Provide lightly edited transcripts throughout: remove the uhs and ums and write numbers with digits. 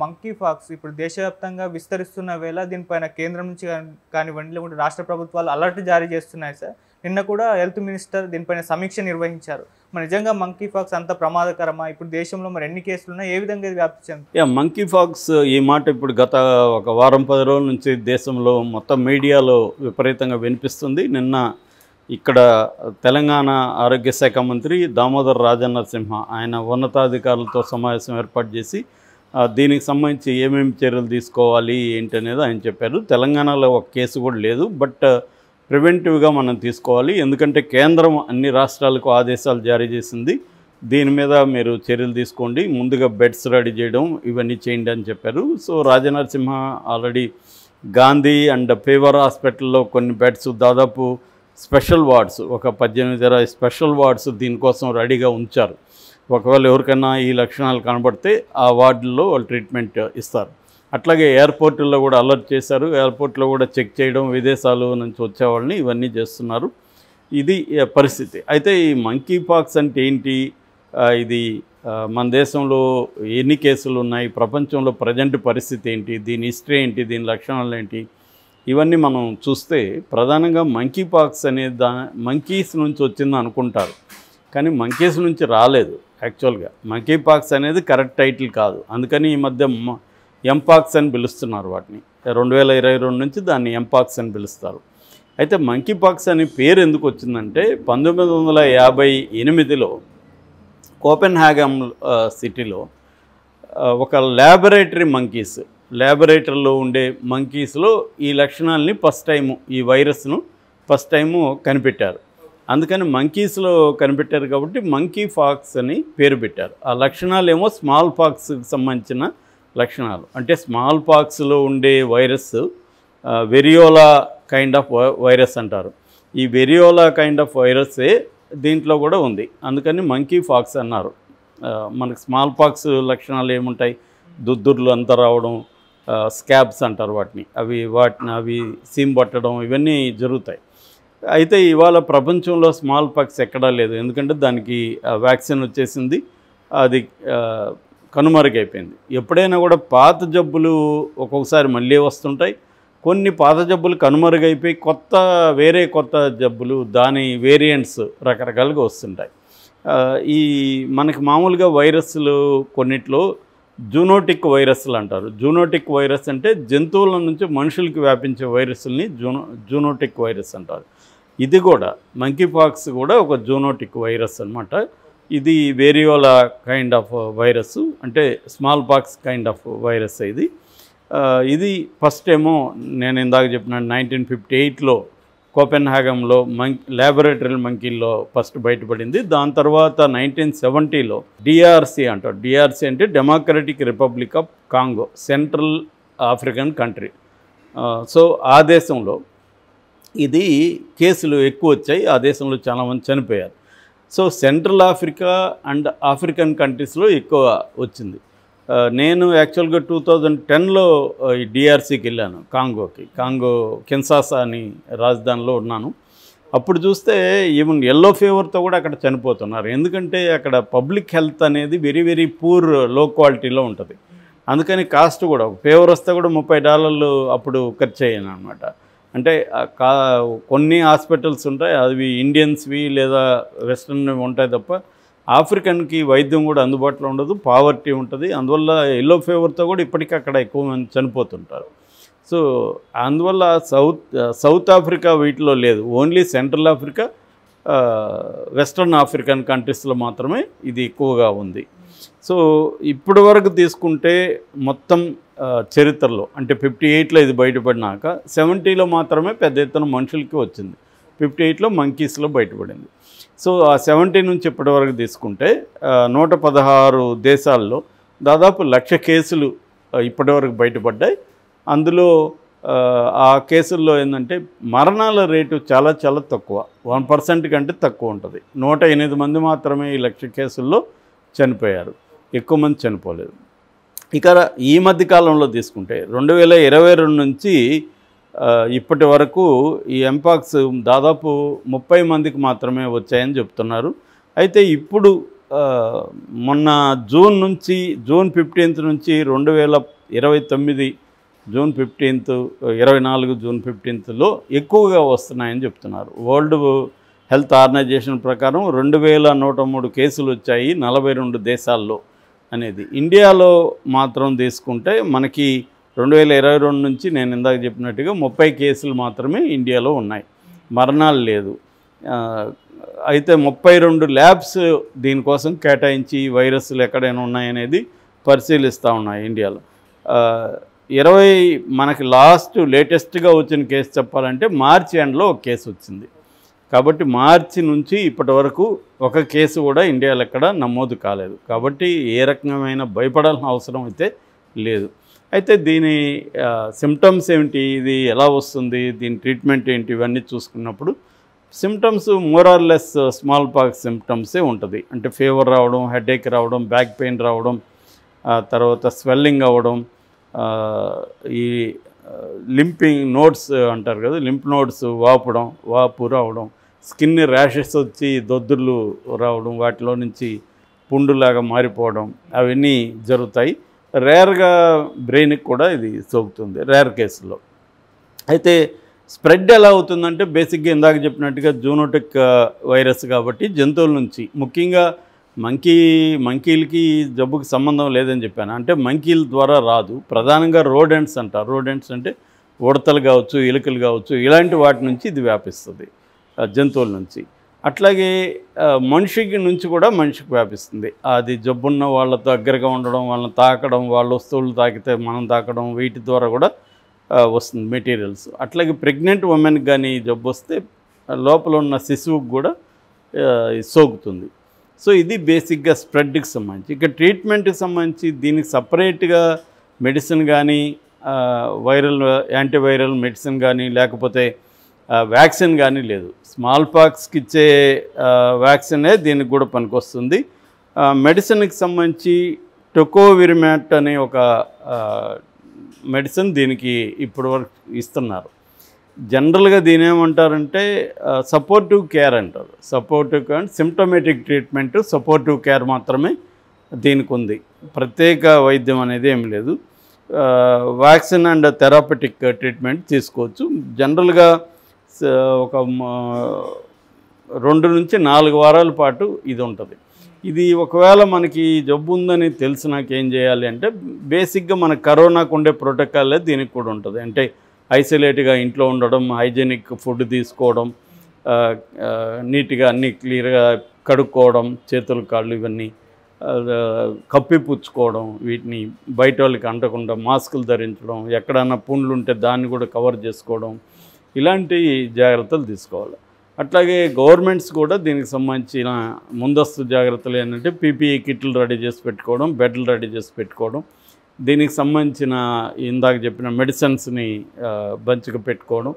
Monkey pox ఇప్పుడు దేశవ్యాప్తంగా విస్తరిస్తున్న వేళ దీనిపైన కేంద్రం నుంచి కానివ్వండి లేకుంటే రాష్ట్ర ప్రభుత్వాలు అలర్ట్ జారీ చేస్తున్నాయి సార్. నిన్న కూడా హెల్త్ మినిస్టర్ దీనిపైన సమీక్ష నిర్వహించారు. మరి నిజంగా మంకీ పాక్స్ అంత ప్రమాదకరమా? ఇప్పుడు దేశంలో మరి ఎన్ని కేసులు ఉన్నాయి? ఏ విధంగా ఇది వ్యాప్తి చెందుతుంది? మంకీ పాక్స్ ఈ మాట ఇప్పుడు గత ఒక వారం 10 రోజుల నుంచి దేశంలో మొత్తం మీడియాలో విపరీతంగా వినిపిస్తుంది. నిన్న ఇక్కడ తెలంగాణ ఆరోగ్య శాఖ మంత్రి దామోదర్ రాజనరసింహ ఆయన ఉన్నతాధికారులతో సమావేశం ఏర్పాటు చేసి దీనికి సంబంధించి ఏమేమి చర్యలు తీసుకోవాలి ఏంటి అనేది ఆయన చెప్పారు. తెలంగాణలో ఒక కేసు కూడా లేదు, బట్ ప్రివెంటివ్గా మనం తీసుకోవాలి. ఎందుకంటే కేంద్రం అన్ని రాష్ట్రాలకు ఆదేశాలు జారీ చేసింది. దీని మీద మీరు చర్యలు తీసుకోండి, ముందుగా బెడ్స్ రెడీ చేయడం ఇవన్నీ చేయండి అని చెప్పారు. So Rajanarasimha already Gandhi and fever హాస్పిటల్లో కొన్ని బెడ్స్ దాదాపు స్పెషల్ వార్డ్స్ ఒక 18-20 స్పెషల్ వార్డ్స్ దీనికోసం రెడీగా ఉంచారు. ఒకవేళ ఎవరికైనా ఈ లక్షణాలు కనబడితే ఆ వార్డుల్లో వాళ్ళు ట్రీట్మెంట్ ఇస్తారు. అట్లాగే ఎయిర్పోర్టుల్లో కూడా అలర్ట్ చేశారు. ఎయిర్పోర్ట్లో కూడా చెక్ చేయడం, విదేశాల నుంచి వచ్చేవాళ్ళని ఇవన్నీ చేస్తున్నారు. ఇది పరిస్థితి. అయితే ఈ మంకీ పాక్స్ అంటే ఏంటి, ఇది మన దేశంలో ఎన్ని కేసులు ఉన్నాయి, ప్రపంచంలో ప్రజెంట్ పరిస్థితి ఏంటి, దీని హిస్టరీ ఏంటి, దీని లక్షణాలు ఏంటి, ఇవన్నీ మనం చూస్తే ప్రధానంగా మంకీ పాక్స్ అనేది మంకీస్ నుంచి వచ్చింది అనుకుంటారు, కానీ మంకీస్ నుంచి రాలేదు. యాక్చువల్గా మంకీ పాక్స్ అనేది కరెక్ట్ టైటిల్ కాదు. అందుకని ఈ మధ్య ఎంపాక్స్ అని పిలుస్తున్నారు వాటిని. 2022 నుంచి దాన్ని ఎంపాక్స్ అని పిలుస్తారు. అయితే మంకీ పాక్స్ అనే పేరు ఎందుకు వచ్చిందంటే 1958లో కోపెన్హాగన్ సిటీలో ఒక ల్యాబొరేటరీలో ఉండే మంకీస్లో ఈ లక్షణాలని ఈ వైరస్ను ఫస్ట్ టైము కనిపెట్టారు. అందుకని మంకీస్లో కనిపెట్టారు కాబట్టి మంకీ పాక్స్ అని పేరు పెట్టారు. ఆ లక్షణాలు ఏమో స్మాల్ పాక్స్కి సంబంధించిన లక్షణాలు. అంటే స్మాల్ పాక్స్లో ఉండే వైరస్ వెరియోలా కైండ్ ఆఫ్ వైరస్ అంటారు. ఈ వెరియోలా కైండ్ ఆఫ్ వైరస్సే దీంట్లో కూడా ఉంది. అందుకని మంకీ పాక్స్ అన్నారు. మనకు స్మాల్ పాక్స్ లక్షణాలు ఏముంటాయి, దుద్దుర్లు అంతా రావడం, స్కాబ్స్ అంటారు వాటిని, అవి సీమ్ పట్టడం, ఇవన్నీ జరుగుతాయి. అయితే ఇవాళ ప్రపంచంలో స్మాల్ పాక్స్ ఎక్కడా లేదు. ఎందుకంటే దానికి వ్యాక్సిన్ వచ్చేసింది, అది కనుమరుగైపోయింది. ఎప్పుడైనా కూడా పాత జబ్బులు ఒక్కొక్కసారి మళ్ళీ వస్తుంటాయి. కొన్ని పాత జబ్బులు కనుమరుగైపోయి వేరే కొత్త జబ్బులు, దాని వేరియంట్స్ రకరకాలుగా వస్తుంటాయి. ఈ మనకి మామూలుగా వైరస్లు కొన్నిట్లో జూనోటిక్ వైరస్లు అంటారు. జూనోటిక్ వైరస్ అంటే జంతువుల నుంచి మనుషులకి వ్యాపించే వైరస్ని జూనోటిక్ వైరస్ అంటారు. ఇది కూడా మంకీ పాక్స్ కూడా ఒక జూనోటిక్ వైరస్ అన్నమాట. ఇది వేరియోలా కైండ్ ఆఫ్ వైరస్, అంటే small pox kind of virus. ఇది ఫస్ట్ ఏమో నేను ఇందాక చెప్పిన 1958లో కోపెన్హాగన్లో ల్యాబొరేటరీ మంకీల్లో ఫస్ట్ బయటపడింది. దాని తర్వాత 1970లో డిఆర్సి అంటారు. డిఆర్సి అంటే democratic republic of Congo, central African country. So ఆ దేశంలో ఇది కేసులు ఎక్కువ వచ్చాయి. ఆ దేశంలో చాలామంది చనిపోయారు. So central Africa and African కంట్రీస్లో ఎక్కువ వచ్చింది. నేను యాక్చువల్గా 2010లో ఈ డిఆర్సీకి వెళ్ళాను, కాంగో కిన్షాసా అని రాజధానిలో ఉన్నాను. అప్పుడు చూస్తే ఈవెన్ ఎల్లో ఫీవర్తో కూడా అక్కడ చనిపోతున్నారు. ఎందుకంటే అక్కడ పబ్లిక్ హెల్త్ అనేది వెరీ వెరీ పూర్, లో క్వాలిటీలో ఉంటుంది. అందుకని కాస్ట్ కూడా ఫీవర్ వస్తే కూడా $30 అప్పుడు ఖర్చు అయ్యాను అనమాట. అంటే కొన్ని హాస్పిటల్స్ ఉంటాయి, అవి ఇండియన్స్వి లేదా వెస్ట్రన్ ఉంటాయి తప్ప ఆఫ్రికన్కి వైద్యం కూడా అందుబాటులో ఉండదు, పావర్టీ ఉంటుంది. అందువల్ల ఎల్లో ఫీవర్తో కూడా ఇప్పటికీ అక్కడ ఎక్కువ మంది చనిపోతుంటారు. సో అందువల్ల సౌత్ ఆఫ్రికా వీటిలో లేదు, only central Africa, western African కంట్రీస్లో మాత్రమే ఇది ఎక్కువగా ఉంది. సో ఇప్పటి వరకు తీసుకుంటే మొత్తం చరిత్రలో అంటే 58లో ఇది బయటపడినాక 70లో మాత్రమే పెద్ద ఎత్తున మనుషులకి వచ్చింది. 58లో మంకీస్లో బయటపడింది. సో ఆ 70 నుంచి ఇప్పటి వరకు తీసుకుంటే 116 దేశాల్లో దాదాపు 1,00,000 కేసులు ఇప్పటివరకు బయటపడ్డాయి. అందులో ఆ కేసుల్లో ఏంటంటే మరణాల రేటు చాలా చాలా తక్కువ, 1% కంటే తక్కువ ఉంటుంది. 108 మంది మాత్రమే ఈ 1,00,000 కేసుల్లో చనిపోయారు, ఎక్కువ మంది చనిపోలేదు. ఇక ఈ మధ్య కాలంలో తీసుకుంటే 2022 నుంచి ఇప్పటి వరకు ఈ ఎంపాక్స్ దాదాపు 30 మందికి మాత్రమే వచ్చాయని చెప్తున్నారు. అయితే ఇప్పుడు మొన్న జూన్ 15 నుంచి 2029 జూన్ 15, 24 జూన్ 15లో ఎక్కువగా వస్తున్నాయని చెప్తున్నారు. వరల్డ్ హెల్త్ ఆర్గనైజేషన్ ప్రకారం 2103 కేసులు వచ్చాయి 42 దేశాల్లో అనేది. ఇండియాలో మాత్రం తీసుకుంటే మనకి 2022 నుంచి నేను ఇందాక చెప్పినట్టుగా 30 కేసులు మాత్రమే ఇండియాలో ఉన్నాయి, మరణాలు లేదు. అయితే 32 ల్యాబ్స్ దీనికోసం కేటాయించి వైరస్లు ఎక్కడైనా ఉన్నాయనేది పరిశీలిస్తూ ఉన్నాయి ఇండియాలో. 20 మనకి లేటెస్ట్గా వచ్చిన కేసు చెప్పాలంటే మార్చి ఎండ్లో ఒక కేసు వచ్చింది. కాబట్టి మార్చి నుంచి ఇప్పటి వరకు ఒక కేసు కూడా ఇండియాలో ఎక్కడ నమోదు కాలేదు. కాబట్టి ఏ రకమైన భయపడాల్సిన అవసరం అయితే లేదు. అయితే దీని సిమ్టమ్స్ ఏమిటి, ఇది ఎలా వస్తుంది, దీని ట్రీట్మెంట్ ఏంటి, ఇవన్నీ చూసుకున్నప్పుడు symptoms more or less smallpox సిమ్టమ్సే ఉంటుంది. అంటే ఫీవర్ రావడం, హెడేక్ రావడం, బ్యాక్ పెయిన్ రావడం, తర్వాత స్వెల్లింగ్ అవ్వడం, ఈ లింపింగ్ నోడ్స్ అంటారు కదా, లింప్ నోడ్స్ వాపు రావడం, స్కిన్ ర్యాషెస్ వచ్చి దొద్దుర్లు రావడం, వాటిలో నుంచి పుండులాగా మారిపోవడం, అవన్నీ జరుగుతాయి. రేర్గా బ్రెయిన్కి కూడా ఇది సోకుతుంది రేర్ కేసులో. అయితే స్ప్రెడ్ ఎలా అవుతుందంటే బేసిక్గా ఇందాక చెప్పినట్టుగా జూనోటిక్ వైరస్ కాబట్టి జంతువుల నుంచి, ముఖ్యంగా మంకీలకి జబ్బుకి సంబంధం లేదని చెప్పాను. అంటే మంకీల ద్వారా రాదు, ప్రధానంగా రోడెంట్స్ అంటారు. రోడెంట్స్ అంటే ఉడతలు కావచ్చు, ఎలుకలు కావచ్చు, ఇలాంటి వాటి నుంచి ఇది వ్యాపిస్తుంది జంతువుల నుంచి. అట్లాగే మనిషికి నుంచి కూడా మనిషికి వ్యాపిస్తుంది. అది జబ్బున్న వాళ్ళ దగ్గరగా ఉండడం, వాళ్ళని తాకడం, వాళ్ళ వస్తువులు తాకితే మనం తాకడం, వీటి ద్వారా కూడా వస్తుంది మెటీరియల్స్. అట్లాగే ప్రెగ్నెంట్ ఉమెన్కి కానీ జబ్బు వస్తే లోపల ఉన్న శిశువుకి కూడా సోకుతుంది. సో ఇది బేసిక్గా స్ప్రెడ్కి సంబంధించి. ఇక ట్రీట్మెంట్కి సంబంధించి దీనికి సపరేట్గా మెడిసిన్ కానీ యాంటీవైరల్ మెడిసిన్ కానీ లేకపోతే వ్యాక్సిన్ కానీ లేదు. స్మాల్ పాక్స్కి ఇచ్చే వ్యాక్సినే దీనికి కూడా పనికొస్తుంది. మెడిసిన్కి సంబంధించి టొకోవిరిమాట్ అనే ఒక మెడిసిన్ దీనికి ఇప్పుడు వరకు ఇస్తున్నారు. జనరల్గా దీని ఏమంటారంటే సపోర్టివ్ కేర్ అంటారు. సపోర్టివ్ కేర్ అంటే సిమ్టమేటిక్ ట్రీట్మెంట్, సపోర్టివ్ కేర్ మాత్రమే దీనికి ఉంది. ప్రత్యేక వైద్యం అనేది ఏం లేదు. వ్యాక్సిన్ అండ్ థెరపటిక్ ట్రీట్మెంట్ తీసుకోవచ్చు. జనరల్గా ఒక 2 నుంచి 4 వారాల పాటు ఇది ఉంటుంది. ఇది ఒకవేళ మనకి జబ్బు ఉందని తెలిసినాక ఏం చేయాలి అంటే బేసిక్గా మన కరోనాకు ఉండే ప్రోటోకాల్లే దీనికి కూడా ఉంటుంది. అంటే ఐసోలేట్గా ఇంట్లో ఉండడం, హైజీనిక్ ఫుడ్ తీసుకోవడం, నీట్గా అన్నీ క్లియర్గా కడుక్కోవడం, చేతులు కాళ్ళు ఇవన్నీ కప్పిపుచ్చుకోవడం, వీటిని బయట వాళ్ళకి అంటకుండా మాస్కులు ధరించడం, ఎక్కడన్నా పుండ్లు ఉంటే దాన్ని కూడా కవర్ చేసుకోవడం, ఇలాంటి జాగ్రత్తలు తీసుకోవాలి. అట్లాగే గవర్నమెంట్స్ కూడా దీనికి సంబంధించిన ముందస్తు జాగ్రత్తలు ఏంటంటే పీపీఈ కిట్లు రెడీ చేసి పెట్టుకోవడం, బెడ్లు రెడీ చేసి పెట్టుకోవడం, దీనికి సంబంధించిన ఇందాక చెప్పిన మెడిసిన్స్ని బంచ్గా పెట్టుకోవడం,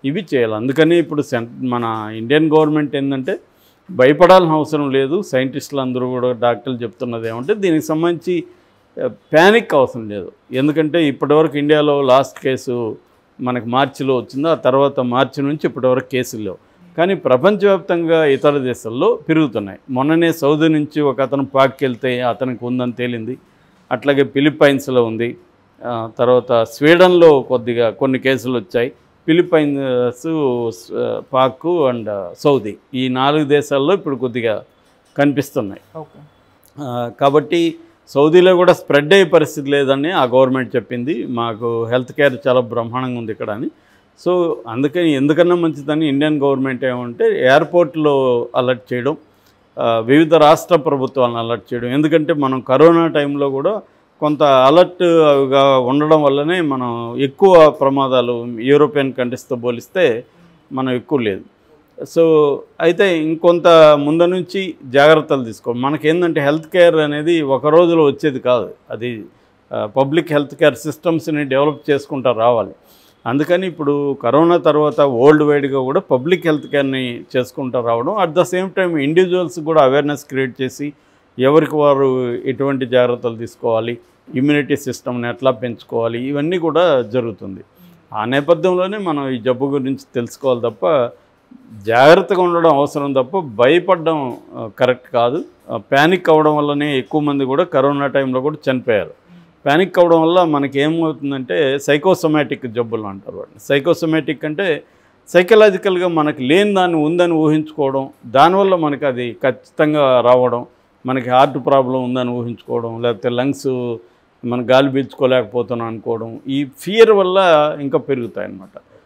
ఇవి చేయాలి. అందుకని ఇప్పుడు మన ఇండియన్ గవర్నమెంట్ ఏంటంటే భయపడాల్సిన అవసరం లేదు. సైంటిస్టులు అందరూ కూడా డాక్టర్లు చెప్తున్నది ఏమంటే దీనికి సంబంధించి ప్యానిక్ అవసరం లేదు. ఎందుకంటే ఇప్పటివరకు ఇండియాలో లాస్ట్ కేసు మనకు మార్చిలో వచ్చింది. ఆ తర్వాత మార్చి నుంచి ఇప్పటివరకు కేసులు లేవు. కానీ ప్రపంచవ్యాప్తంగా ఇతర దేశాల్లో పెరుగుతున్నాయి. మొన్ననే సౌదీ నుంచి ఒక అతను పాక్కెళ్తే అతనికి ఉందని తేలింది. అట్లాగే ఫిలిప్పైన్స్లో ఉంది. తర్వాత స్వీడన్లో కొన్ని కేసులు వచ్చాయి. ఫిలిప్పైన్స్, పాక్ అండ్ సౌదీ, ఈ 4 దేశాల్లో ఇప్పుడు కొద్దిగా కనిపిస్తున్నాయి. కాబట్టి సౌదీలో కూడా స్ప్రెడ్ అయ్యే పరిస్థితి లేదని ఆ గవర్నమెంట్ చెప్పింది. మాకు హెల్త్ కేర్ చాలా బ్రహ్మాండంగా ఉంది ఇక్కడ అని. సో అందుకని ఎందుకన్నా మంచిదని ఇండియన్ గవర్నమెంట్ ఏమంటే ఎయిర్పోర్ట్లో అలర్ట్ చేయడం, వివిధ రాష్ట్ర ప్రభుత్వాలను అలర్ట్ చేయడం. ఎందుకంటే మనం కరోనా టైంలో కూడా కొంత అలర్ట్గా ఉండడం వల్లనే మనం ఎక్కువ ప్రమాదాలు యూరోపియన్ కంట్రీస్తో పోలిస్తే మనం ఎక్కువ లేదు. సో అయితే ఇంకొంత ముందు నుంచి జాగ్రత్తలు తీసుకోవాలి. మనకేంటంటే హెల్త్ కేర్ అనేది ఒక రోజులో వచ్చేది కాదు. అది పబ్లిక్ హెల్త్ కేర్ సిస్టమ్స్ని డెవలప్ చేసుకుంటూ రావాలి. అందుకని ఇప్పుడు కరోనా తర్వాత వరల్డ్ వైడ్గా కూడా పబ్లిక్ హెల్త్ కేర్ని చేసుకుంటూ రావడం, at the same time individuals కూడా అవేర్నెస్ క్రియేట్ చేసి ఎవరికి వారు ఎటువంటి జాగ్రత్తలు తీసుకోవాలి, ఇమ్యూనిటీ సిస్టమ్ని ఎట్లా పెంచుకోవాలి, ఇవన్నీ కూడా జరుగుతుంది. ఆ నేపథ్యంలోనే మనం ఈ జబ్బు గురించి తెలుసుకోవాలి తప్ప జాగ్రత్తగా ఉండడం అవసరం తప్ప భయపడడం కరెక్ట్ కాదు. ప్యానిక్ అవ్వడం వల్లనే ఎక్కువ మంది కూడా కరోనా టైంలో కూడా చనిపోయారు. ప్యానిక్ అవ్వడం వల్ల మనకి ఏమవుతుందంటే సైకోసోమాటిక్ జబ్బులు అంటారు వాటిని. సైకోసోమాటిక్ అంటే సైకలాజికల్గా మనకి లేని దాన్ని ఉందని ఊహించుకోవడం, దానివల్ల మనకి అది ఖచ్చితంగా రావడం, మనకి హార్ట్ ప్రాబ్లం ఉందని ఊహించుకోవడం, లేకపోతే లంగ్స్ మన గాలి పీల్చుకోలేకపోతున్నాం అనుకోవడం, ఈ ఫియర్ వల్ల ఇంకా పెరుగుతాయి అన్నమాట.